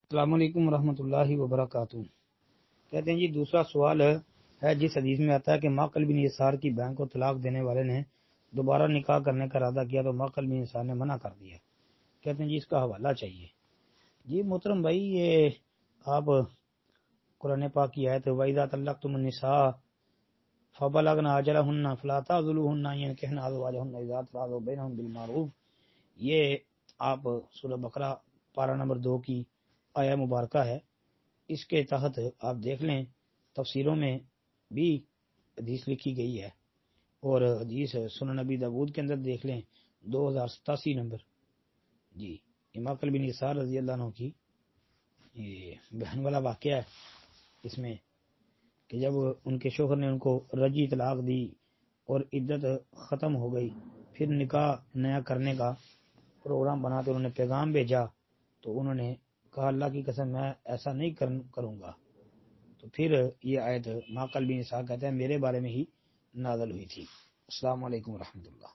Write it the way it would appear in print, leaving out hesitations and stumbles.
السلام علیکم ورحمۃ اللہ وبرکاتہ۔ کہتے ہیں جی دوسرا سوال ہے جس حدیث میں آتا ہے کہ معقل بن یسار کی بہن کو طلاق دینے والے نے دوبارہ نکاح کرنے کا ارادہ کیا تو معقل بن یسار نے منع کر دیا۔ کہتے ہیں جی اس کا حوالہ چاہیے۔ جی محترم بھائی، یہ آپ قرآن پاک کی آیت وَإِذَا طَلَّقْتُمُ النِّسَاءَ فَبَلَغْنَ أَجَلَهُنَّ فَلَا تَعْضُلُوهُنَّ أَن يَنكِحْنَ أَزْوَاجَهُنَّ إِذَا تَرَاضَوْا بَيْنَهُم بِالْمَعْرُوفِ، یہ آپ سورہ بقرہ پارہ نمبر 2 کی آیہ مبارکہ ہے۔ اس کے تحت آپ دیکھ لیں تفسیروں میں بھی حدیث لکھی گئی ہے، اور حدیث سنن نبی داود کے اندر دیکھ لیں 2087 نمبر۔ جی معقل بن یسار رضی اللہ عنہ کی یہ بہن والا واقعہ ہے اس میں کہ جب ان کے شوہر نے ان کو رجی طلاق دی اور عدت ختم ہو گئی، پھر نکاح نیا کرنے کا پروگرام بنا تو انہوں نے پیغام بھیجا، تو انہوں نے کہا اللہ کی قسم میں ایسا نہیں کروں گا۔ تو پھر یہ آیت معقل بن یسار کہتے ہیں میرے بارے میں ہی نازل ہوئی تھی۔ السلام علیکم ورحمۃ اللہ۔